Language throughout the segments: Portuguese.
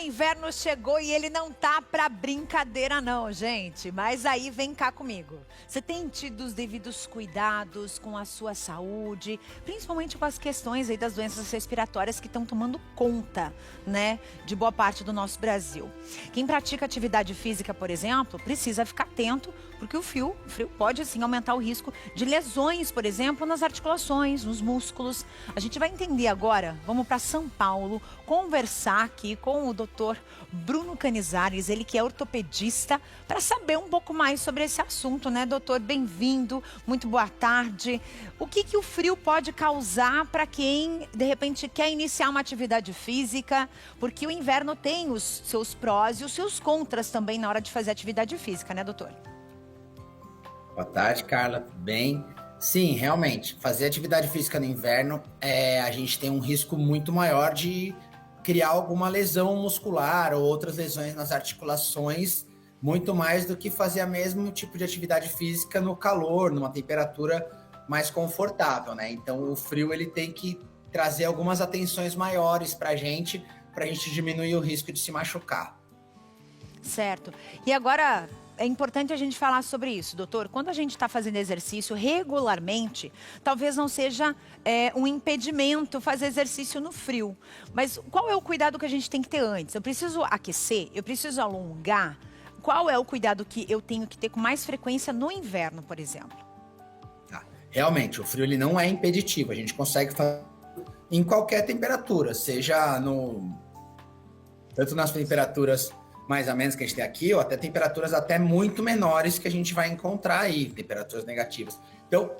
inverno chegou e ele não tá pra brincadeira não, gente. Mas aí vem cá comigo. Você tem tido os devidos cuidados com a sua saúde, principalmente com as questões aí das doenças respiratórias que estão tomando conta, né, de boa parte do nosso Brasil. Quem pratica atividade física, por exemplo, precisa ficar atento, porque o frio pode assim aumentar o risco de lesões, por exemplo, nas articulações, nos músculos. A gente vai entender agora, vamos para São Paulo, conversar aqui com o Dr. Bruno Canizares, ele que é ortopedista, para saber um pouco mais sobre esse assunto, né, doutor? Bem-vindo, muito boa tarde. O que o frio pode causar para quem, de repente, quer iniciar uma atividade física? Porque o inverno tem os seus prós e os seus contras também na hora de fazer atividade física, né, doutor? Boa tarde, Carla. Tudo bem? Sim, realmente, fazer atividade física no inverno, a gente tem um risco muito maior de criar alguma lesão muscular ou outras lesões nas articulações, muito mais do que fazer o mesmo tipo de atividade física no calor, numa temperatura mais confortável, né? Então, o frio ele tem que trazer algumas atenções maiores para a gente diminuir o risco de se machucar. Certo. E agora, é importante a gente falar sobre isso, doutor. Quando a gente está fazendo exercício regularmente, talvez não seja um impedimento fazer exercício no frio. Mas qual é o cuidado que a gente tem que ter antes? Eu preciso aquecer? Eu preciso alongar? Qual é o cuidado que eu tenho que ter com mais frequência no inverno, por exemplo? Realmente, o frio ele não é impeditivo. A gente consegue fazer em qualquer temperatura, seja tanto nas temperaturas mais ou menos que a gente tem aqui, ou até temperaturas até muito menores que a gente vai encontrar aí, temperaturas negativas. Então,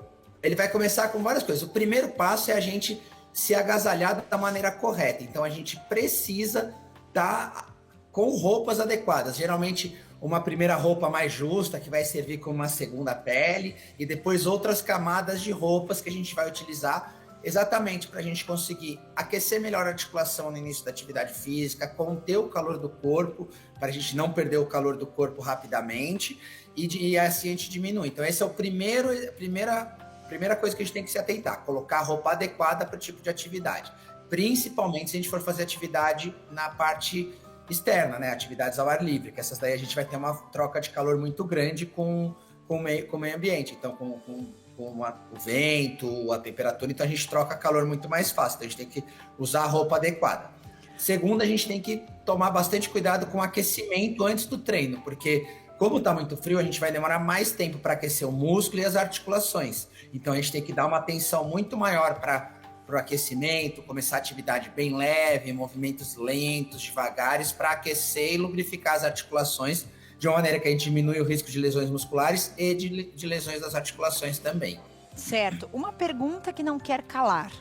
ele vai começar com várias coisas. O primeiro passo é a gente se agasalhar da maneira correta. Então, a gente precisa estar com roupas adequadas. Geralmente, uma primeira roupa mais justa, que vai servir como uma segunda pele, e depois outras camadas de roupas que a gente vai utilizar exatamente para a gente conseguir aquecer melhor a articulação no início da atividade física, conter o calor do corpo, para a gente não perder o calor do corpo rapidamente e assim a gente diminui. Então, esse é a primeira coisa que a gente tem que se atentar, colocar a roupa adequada para o tipo de atividade. Principalmente se a gente for fazer atividade na parte externa, né? Atividades ao ar livre, que essas daí a gente vai ter uma troca de calor muito grande com o meio ambiente. Então, com o vento, a temperatura, então a gente troca calor muito mais fácil, então a gente tem que usar a roupa adequada. Segundo, a gente tem que tomar bastante cuidado com o aquecimento antes do treino, porque como está muito frio, a gente vai demorar mais tempo para aquecer o músculo e as articulações, então a gente tem que dar uma atenção muito maior para o aquecimento, começar a atividade bem leve, movimentos lentos, devagares, para aquecer e lubrificar as articulações, de uma maneira que a gente diminui o risco de lesões musculares e de lesões das articulações também. Certo. Uma pergunta que não quer calar.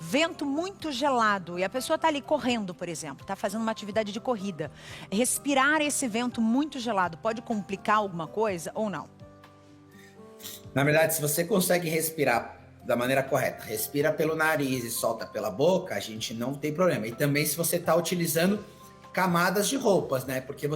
Vento muito gelado e a pessoa está ali correndo, por exemplo, está fazendo uma atividade de corrida. Respirar esse vento muito gelado pode complicar alguma coisa ou não? Na verdade, se você consegue respirar da maneira correta, respira pelo nariz e solta pela boca, a gente não tem problema. E também se você está utilizando camadas de roupas, né? Porque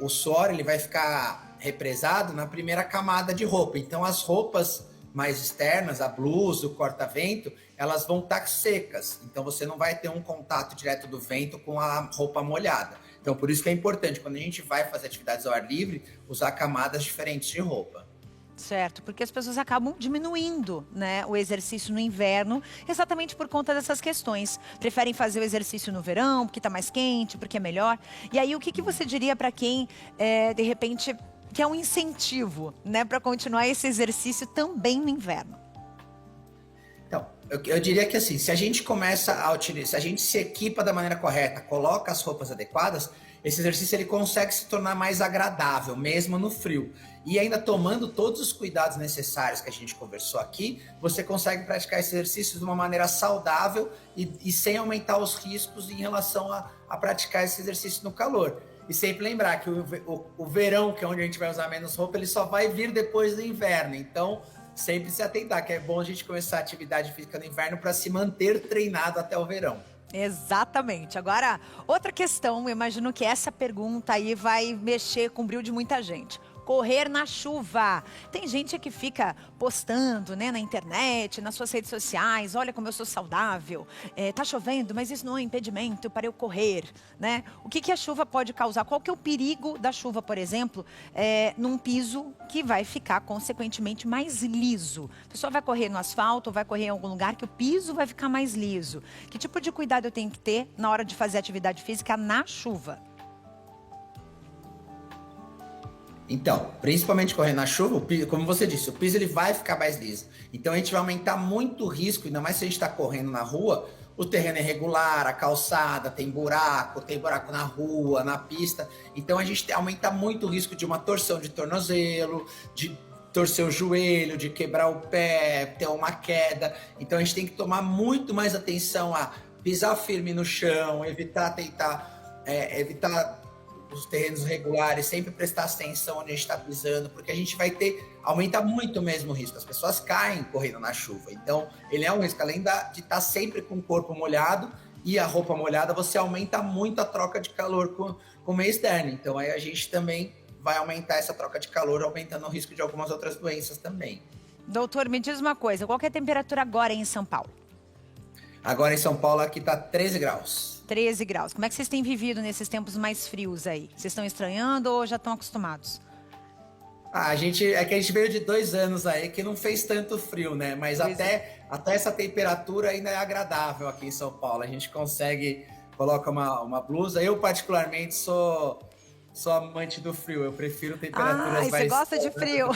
o suor ele vai ficar represado na primeira camada de roupa. Então as roupas mais externas, a blusa, o corta-vento, elas vão estar secas. Então você não vai ter um contato direto do vento com a roupa molhada. Então por isso que é importante, quando a gente vai fazer atividades ao ar livre, usar camadas diferentes de roupa. Certo, porque as pessoas acabam diminuindo, né, o exercício no inverno, exatamente por conta dessas questões. Preferem fazer o exercício no verão, porque está mais quente, porque é melhor. E aí, o que você diria para quem, de repente, quer um incentivo, né, para continuar esse exercício também no inverno? Então, eu diria que assim, se a gente começa a utilizar, se a gente se equipa da maneira correta, coloca as roupas adequadas, esse exercício ele consegue se tornar mais agradável, mesmo no frio. E ainda tomando todos os cuidados necessários que a gente conversou aqui, você consegue praticar esse exercício de uma maneira saudável e sem aumentar os riscos em relação a praticar esse exercício no calor. E sempre lembrar que o verão, que é onde a gente vai usar menos roupa, ele só vai vir depois do inverno. Então, sempre se atentar, que é bom a gente começar a atividade física no inverno para se manter treinado até o verão. Exatamente. Agora, outra questão, eu imagino que essa pergunta aí vai mexer com o brilho de muita gente. correr na chuva. Tem gente que fica postando, né, na internet, nas suas redes sociais, olha como eu sou saudável, tá chovendo, mas isso não é impedimento para eu correr, né? O que a chuva pode causar? Qual que é o perigo da chuva, por exemplo, num piso que vai ficar, consequentemente, mais liso? A pessoa vai correr no asfalto, ou vai correr em algum lugar que o piso vai ficar mais liso. Que tipo de cuidado eu tenho que ter na hora de fazer atividade física na chuva? Então, principalmente correr na chuva, como você disse, o piso ele vai ficar mais liso. Então a gente vai aumentar muito o risco, ainda mais se a gente está correndo na rua, o terreno é irregular, a calçada tem buraco na rua, na pista. Então a gente aumenta muito o risco de uma torção de tornozelo, de torcer o joelho, de quebrar o pé, ter uma queda. Então a gente tem que tomar muito mais atenção a pisar firme no chão, evitar os terrenos regulares, sempre prestar atenção onde a gente está pisando, porque a gente aumenta muito mesmo o risco. As pessoas caem correndo na chuva. Então, ele é um risco, além de estar sempre com o corpo molhado e a roupa molhada, você aumenta muito a troca de calor com o meio externo. Então, aí a gente também vai aumentar essa troca de calor, aumentando o risco de algumas outras doenças também. Doutor, me diz uma coisa, qual que é a temperatura agora em São Paulo? Agora em São Paulo aqui tá 13 graus. 13 graus. Como é que vocês têm vivido nesses tempos mais frios aí? Vocês estão estranhando ou já estão acostumados? É que a gente veio de 2 anos aí que não fez tanto frio, né? Mas até essa temperatura ainda é agradável aqui em São Paulo. A gente coloca uma blusa. Eu, particularmente, sou amante do frio. Eu prefiro temperaturas mais... você gosta de frio?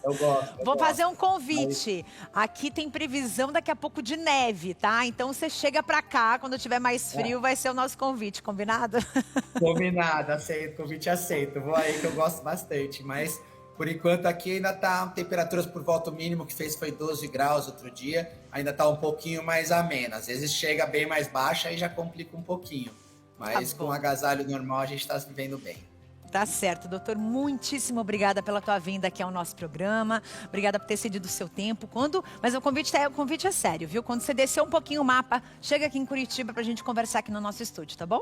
Eu gosto. Vou fazer um convite. Aqui tem previsão daqui a pouco de neve, tá? Então você chega pra cá, quando tiver mais frio, vai ser o nosso convite, combinado? Combinado, aceito, convite aceito. Vou aí que eu gosto bastante, mas por enquanto aqui ainda tá temperaturas por volta, o mínimo que fez foi 12 graus outro dia, ainda tá um pouquinho mais amena. Às vezes chega bem mais baixa e já complica um pouquinho, mas com agasalho normal a gente tá vivendo bem. Tá certo, doutor. Muitíssimo obrigada pela tua vinda aqui ao nosso programa. Obrigada por ter cedido o seu tempo. Mas o convite é sério, viu? Quando você descer um pouquinho o mapa, chega aqui em Curitiba pra gente conversar aqui no nosso estúdio, tá bom?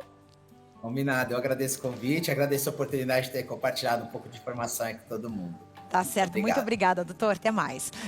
Combinado. Eu agradeço o convite, agradeço a oportunidade de ter compartilhado um pouco de informação aí com todo mundo. Tá certo. Muito obrigada, doutor. Até mais.